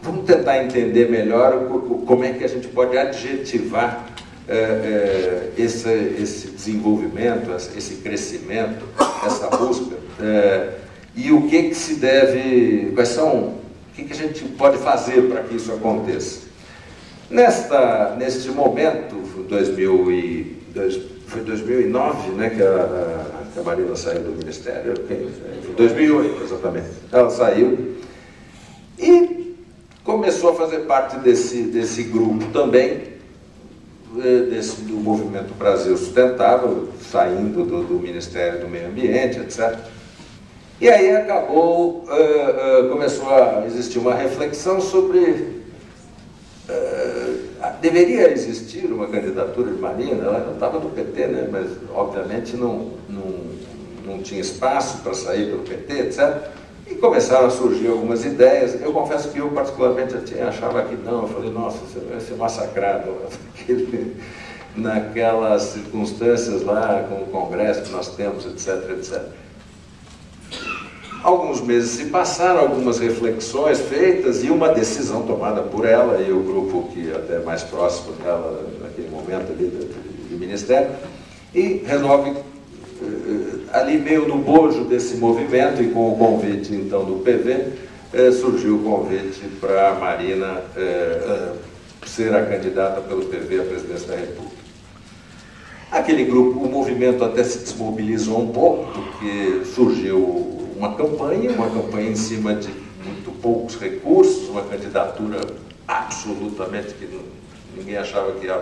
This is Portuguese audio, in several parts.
vamos tentar entender melhor como é que a gente pode adjetivar esse desenvolvimento, esse crescimento, essa busca, e o que se deve, o que a gente pode fazer para que isso aconteça. Neste momento, foi 2009, né, que a Marina saiu do Ministério, foi 2008 exatamente, ela saiu e começou a fazer parte desse grupo também, do Movimento Brasil Sustentável, saindo do Ministério do Meio Ambiente, etc. E aí começou a existir uma reflexão sobre deveria existir uma candidatura de Marina. Ela não estava do PT, né, mas obviamente não tinha espaço para sair pelo PT, etc. E começaram a surgir algumas ideias. Eu confesso que eu particularmente achava que não. Eu falei, nossa, você vai ser massacrado naquelas circunstâncias lá, com o Congresso que nós temos, etc, etc. Alguns meses se passaram, algumas reflexões feitas e uma decisão tomada por ela e o grupo que até mais próximo dela naquele momento ali do Ministério, e resolve, ali meio no bojo desse movimento e com o convite então do PV, surgiu o convite para a Marina ser a candidata pelo PV à presidência da República. Aquele grupo, o movimento até se desmobilizou um pouco, porque surgiu uma campanha em cima de muito poucos recursos, uma candidatura absolutamente que ninguém achava que ia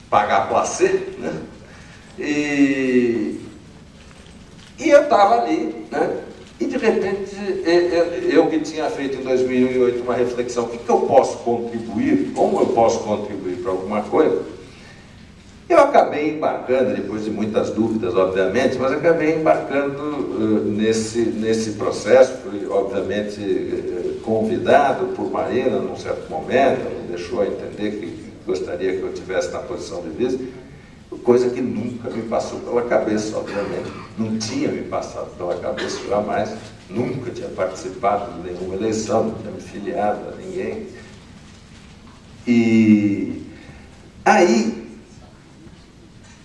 pagar placê, né? E eu estava ali, né? E de repente, eu que tinha feito em 2008 uma reflexão, o que eu posso contribuir, como eu posso contribuir para alguma coisa, eu acabei embarcando, depois de muitas dúvidas, obviamente, mas acabei embarcando nesse processo. Fui, obviamente, convidado por Marina num certo momento, ela me deixou entender que gostaria que eu tivesse na posição de vice, coisa que nunca me passou pela cabeça, obviamente. Não tinha me passado pela cabeça jamais, nunca tinha participado de nenhuma eleição, não tinha me filiado a ninguém. E aí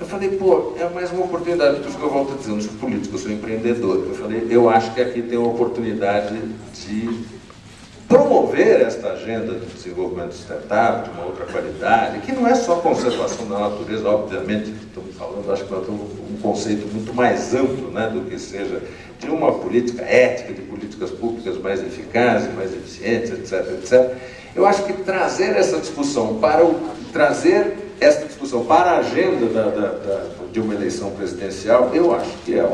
eu falei, pô, é mais uma oportunidade, por isso que eu volto a dizer, eu não sou político, eu sou empreendedor. Eu falei, eu acho que aqui tem uma oportunidade de promover esta agenda de desenvolvimento sustentável, de uma outra qualidade, que não é só conservação da natureza, obviamente, estamos falando, acho que nós temos um conceito muito mais amplo, né, do que seja de uma política ética, de políticas públicas mais eficazes, mais eficientes, etc, etc. Eu acho que trazer essa discussão para a agenda de uma eleição presidencial, eu acho que é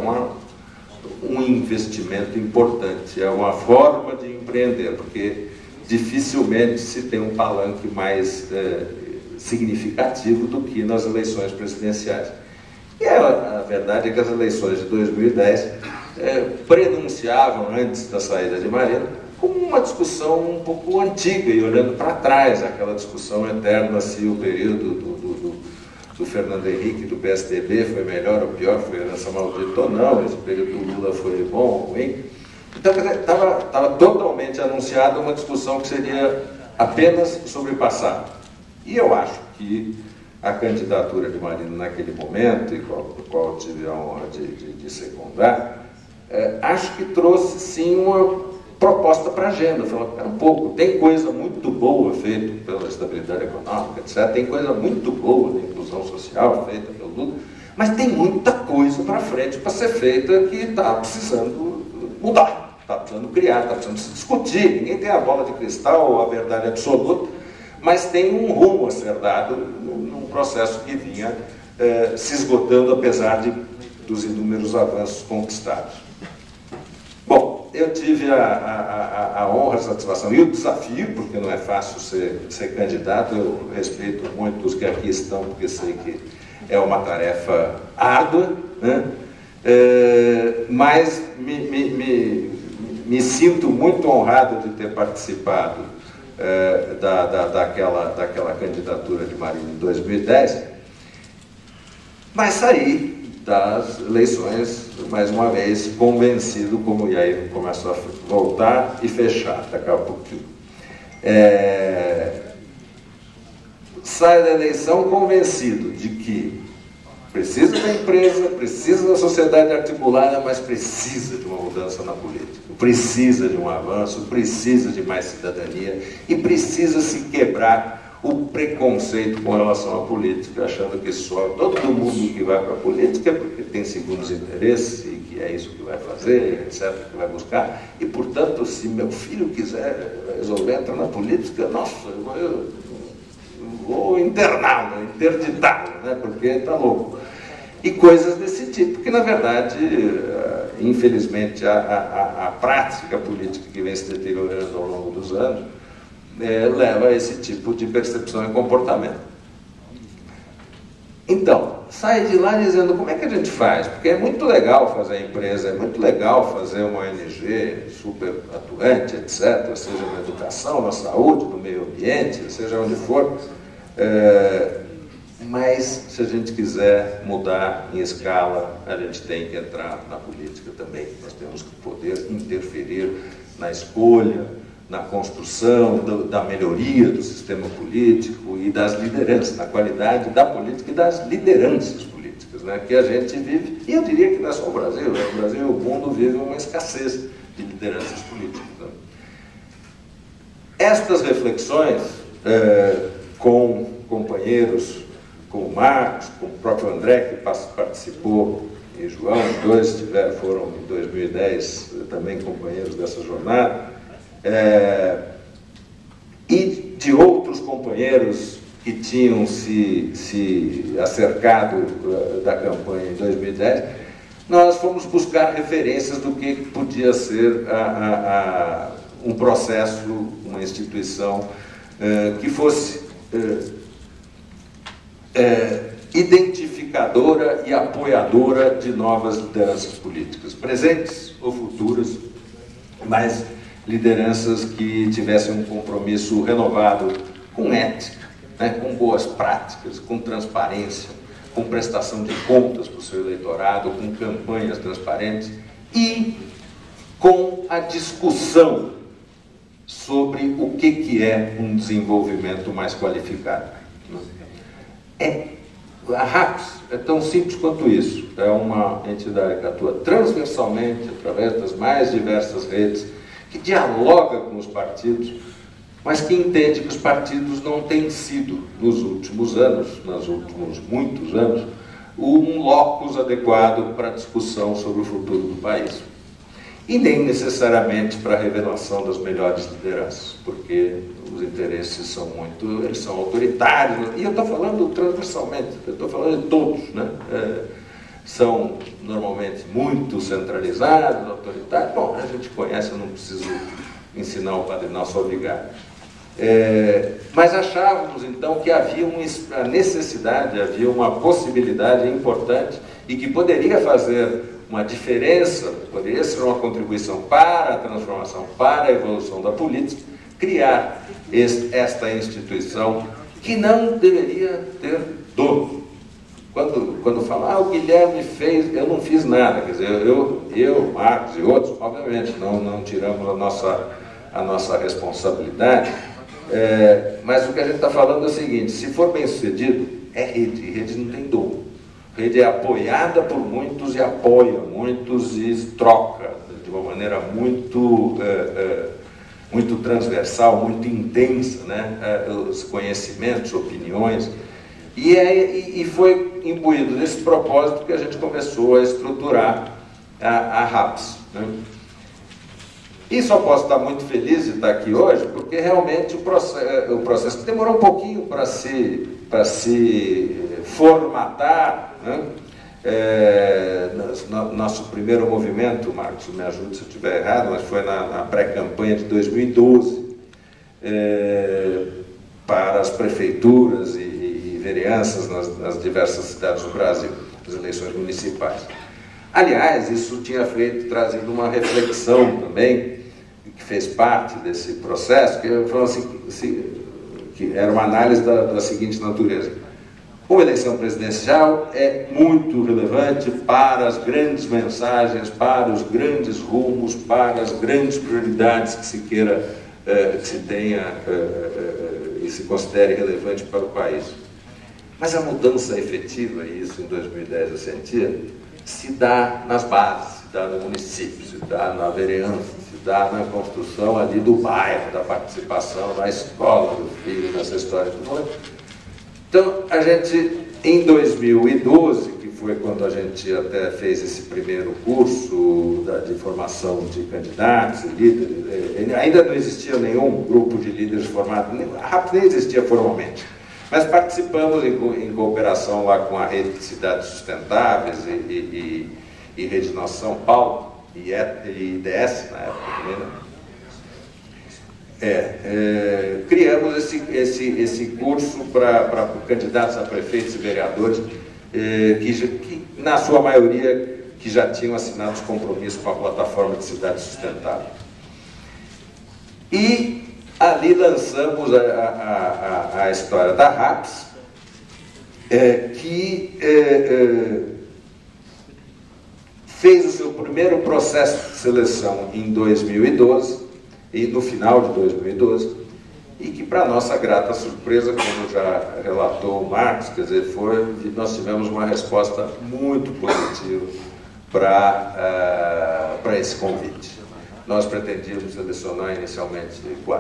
um investimento importante, é uma forma de empreender, porque dificilmente se tem um palanque mais significativo do que nas eleições presidenciais. E a verdade é que as eleições de 2010 prenunciavam, antes da saída de Marina, como uma discussão um pouco antiga, e olhando para trás, aquela discussão eterna se o período do Fernando Henrique, do PSDB, foi melhor ou pior, foi herança maldita ou não, esse período do Lula foi bom ou ruim. Então, estava totalmente anunciada uma discussão que seria apenas sobre o passado. E eu acho que a candidatura de Marina naquele momento, e qual eu tive a honra de secundar, acho que trouxe sim uma proposta para a agenda. Falou, espera um pouco, tem coisa muito boa feita pela estabilidade econômica, etc. Tem coisa muito boa da inclusão social feita pelo Lula, mas tem muita coisa para frente para ser feita que está precisando mudar, está precisando criar, está precisando se discutir. Ninguém tem a bola de cristal ou a verdade absoluta, mas tem um rumo a ser dado num processo que vinha se esgotando, apesar dos inúmeros avanços conquistados. Bom, eu tive a honra, a satisfação e o desafio, porque não é fácil ser candidato. Eu respeito muito os que aqui estão, porque sei que é uma tarefa árdua, né? Mas me sinto muito honrado de ter participado daquela candidatura de Marina em 2010, mas saí das eleições, mais uma vez, convencido, e aí começou a voltar e fechar, daqui a pouquinho. sai da eleição convencido de que precisa da empresa, precisa da sociedade articulada, mas precisa de uma mudança na política, precisa de um avanço, precisa de mais cidadania e precisa se quebrar o preconceito com relação à política, achando que só todo mundo que vai para a política é porque tem segundos interesses e que é isso que vai fazer, etc., que vai buscar. E, portanto, se meu filho quiser resolver entrar na política, nossa, eu vou interná-lo, interditá-lo, né, porque está louco. E coisas desse tipo, que, na verdade, infelizmente, a prática política que vem se deteriorando ao longo dos anos leva a esse tipo de percepção e comportamento. Então, sai de lá dizendo como é que a gente faz, porque é muito legal fazer a empresa, é muito legal fazer uma ONG super atuante, etc., seja na educação, na saúde, no meio ambiente, seja onde for, mas se a gente quiser mudar em escala, a gente tem que entrar na política também. Nós temos que poder interferir na escolha, na construção da melhoria do sistema político e das lideranças, na qualidade da política e das lideranças políticas, né, que a gente vive. E eu diria que não é só o Brasil, né? O Brasil e o mundo vivem uma escassez de lideranças políticas, né? Estas reflexões, com companheiros, com o Marcos, com o próprio André, que participou, e João, dois foram em 2010 também companheiros dessa jornada, e de outros companheiros que tinham se acercado da campanha em 2010, nós fomos buscar referências do que podia ser um processo, uma instituição que fosse identificadora e apoiadora de novas lideranças políticas, presentes ou futuras, mas lideranças que tivessem um compromisso renovado com ética, né, com boas práticas, com transparência, com prestação de contas para o seu eleitorado, com campanhas transparentes e com a discussão sobre o que é um desenvolvimento mais qualificado. A RAPS é tão simples quanto isso. É uma entidade que atua transversalmente, através das mais diversas redes, que dialoga com os partidos, mas que entende que os partidos não têm sido, nos últimos anos, nos últimos muitos anos, um locus adequado para a discussão sobre o futuro do país. E nem necessariamente para a revelação das melhores lideranças, porque os interesses são eles são autoritários, e eu estou falando transversalmente, eu estou falando de todos, né? São normalmente muito centralizados, autoritários. Bom, a gente conhece, eu não preciso ensinar o Padre Nosso Obrigado. Mas achávamos então que havia a necessidade, havia uma possibilidade importante e que poderia fazer uma diferença, poderia ser uma contribuição para a transformação, para a evolução da política, criar esta instituição que não deveria ter dono. Quando fala, o Guilherme fez, eu não fiz nada, quer dizer, eu, Marcos e outros, obviamente, não tiramos a nossa responsabilidade, mas o que a gente está falando é o seguinte: se for bem sucedido, é rede, e rede não tem dono. Rede é apoiada por muitos e apoia muitos e troca de uma maneira muito transversal, muito intensa, né? Os conhecimentos, opiniões. E foi imbuído desse propósito que a gente começou a estruturar a RAPS, né? E só posso estar muito feliz de estar aqui hoje, porque realmente o processo que demorou um pouquinho para se formatar, né? Nosso primeiro movimento, Marcos, me ajude se eu estiver errado, mas foi na pré-campanha de 2012, para as prefeituras e vereanças nas diversas cidades do Brasil, as eleições municipais. Aliás, isso tinha trazido uma reflexão também, que fez parte desse processo, que foi assim, que era uma análise da seguinte natureza: uma eleição presidencial é muito relevante para as grandes mensagens, para os grandes rumos, para as grandes prioridades que se queira que se tenha e se considere relevante para o país. Mas a mudança efetiva, e isso em 2010 eu sentia, se dá nas bases, se dá no município, se dá na vereança, se dá na construção ali do bairro, da participação na escola do filho, nessa história toda. Então, a gente, em 2012, que foi quando a gente até fez esse primeiro curso de formação de candidatos e líderes, ainda não existia nenhum grupo de líderes formado, a RAPS nem existia formalmente, mas participamos em cooperação lá com a Rede de Cidades Sustentáveis e Rede Nossa São Paulo, e IDS na época também, né? Criamos esse curso para candidatos a prefeitos e vereadores, que na sua maioria que já tinham assinado os compromissos com a plataforma de cidade sustentável. E ali lançamos a história da RAPS, que fez o seu primeiro processo de seleção em 2012, e no final de 2012, e que, para nossa grata surpresa, como já relatou o Marcos, quer dizer, nós tivemos uma resposta muito positiva para esse convite. Nós pretendíamos selecionar inicialmente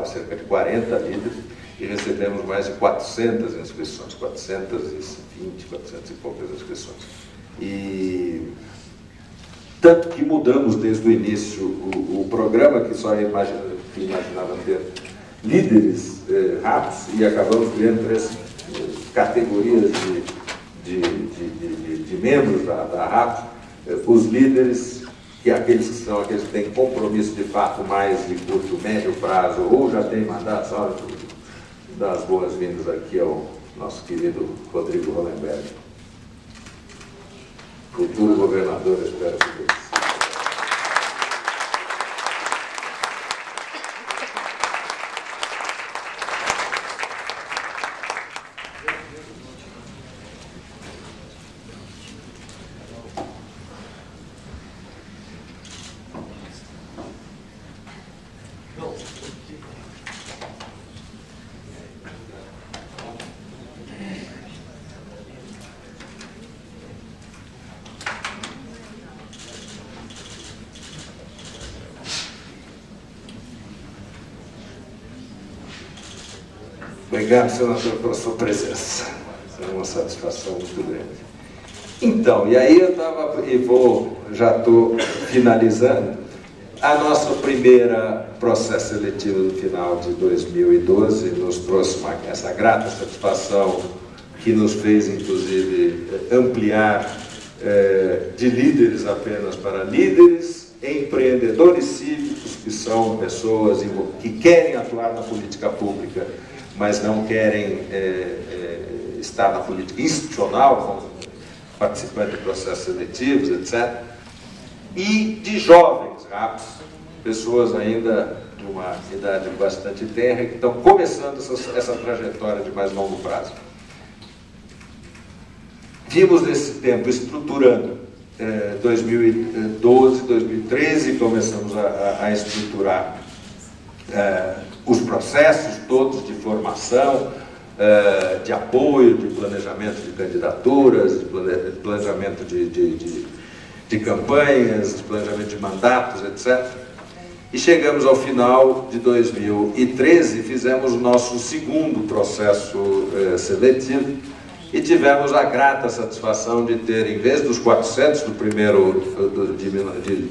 cerca de 40 líderes e recebemos mais de 400 inscrições, 420, 400 e poucas inscrições. E tanto que mudamos desde o início o programa, que só imaginava ter líderes RAPS, e acabamos criando 3 categorias de membros da RAPS. Os líderes, aqueles que têm compromisso de fato mais de curto, médio prazo, ou já têm mandato, só dar as boas-vindas aqui ao nosso querido Rodrigo Hollenberg, futuro governador, espero que Deus. Obrigado, senador, pela sua presença. É uma satisfação muito grande. Então, e aí já estou finalizando. A nossa primeira processo seletivo no final de 2012 nos trouxe essa grata satisfação que nos fez, inclusive, ampliar de líderes apenas para líderes, empreendedores cívicos, que são pessoas que querem atuar na política pública, mas não querem estar na política institucional, participando de processos seletivos, etc. E de jovens RAPS, pessoas ainda de uma idade bastante tenra, que estão começando essa trajetória de mais longo prazo. Vimos nesse tempo estruturando 2012, 2013, começamos a estruturar os processos todos de formação, de apoio, de planejamento de candidaturas, de planejamento de campanhas, de planejamento de mandatos, etc. E chegamos ao final de 2013 e fizemos o nosso segundo processo seletivo e tivemos a grata satisfação de ter, em vez dos 400 do primeiro de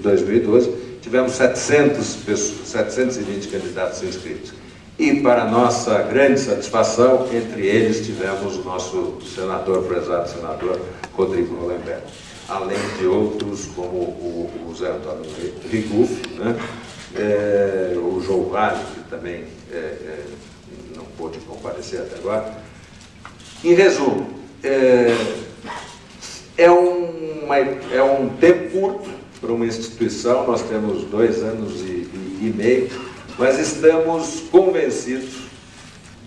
2012, tivemos 720 candidatos inscritos. E, para nossa grande satisfação, entre eles tivemos o nosso senador, prezado senador Rodrigo Hollenberg, além de outros como o Zé Antônio Riguff, né? O João Vale, que também não pôde comparecer até agora. Em resumo, é um tempo curto para uma instituição, nós temos 2 anos e meio, mas estamos convencidos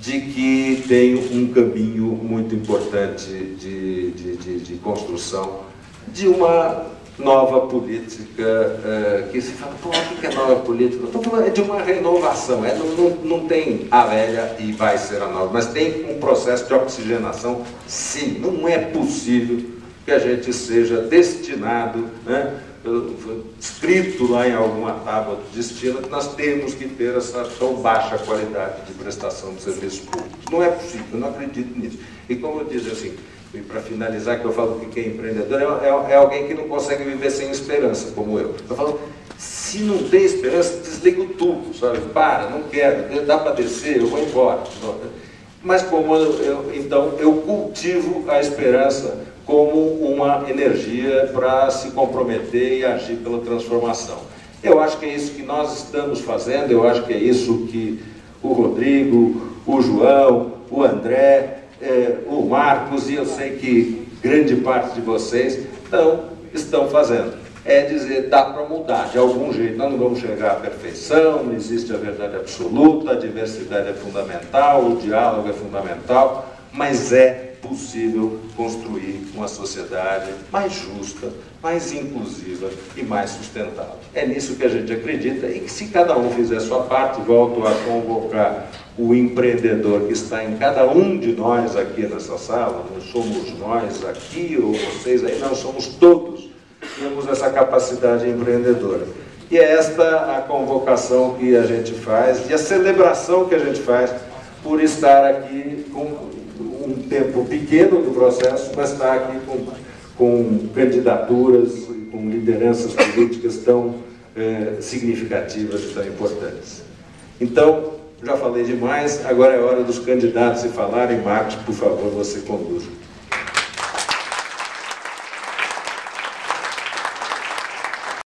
de que tem um caminho muito importante de construção de uma nova política, que se fala, pô, o que é nova política? Eu estou falando de uma renovação, não tem a velha e vai ser a nova, mas tem um processo de oxigenação, sim. Não é possível que a gente seja destinado, né, escrito lá em alguma tábua do destino, que nós temos que ter essa tão baixa qualidade de prestação de serviços públicos. Não é possível, eu não acredito nisso. E como eu disse assim, e para finalizar, que eu falo que quem é empreendedor é alguém que não consegue viver sem esperança, como eu. Eu falo, se não tem esperança, desligo tudo, sabe? Não quero, dá para descer, eu vou embora. Mas como então eu cultivo a esperança como uma energia para se comprometer e agir pela transformação. Eu acho que é isso que nós estamos fazendo, eu acho que é isso que o Rodrigo, o João, o André, o Marcos, e eu sei que grande parte de vocês estão fazendo. É dizer, dá para mudar, de algum jeito. Nós não vamos chegar à perfeição, não existe a verdade absoluta, a diversidade é fundamental, o diálogo é fundamental, mas é possível construir uma sociedade mais justa, mais inclusiva e mais sustentável. É nisso que a gente acredita, e que se cada um fizer a sua parte, volto a convocar o empreendedor que está em cada um de nós aqui nessa sala, não somos nós aqui ou vocês aí, não, somos todos, temos essa capacidade empreendedora. E é esta a convocação que a gente faz, e a celebração que a gente faz por estar aqui com um tempo pequeno do processo, mas estar aqui com candidaturas, com lideranças políticas tão significativas e tão importantes. Então, já falei demais, agora é hora dos candidatos se falarem. Marcos, por favor, você conduz.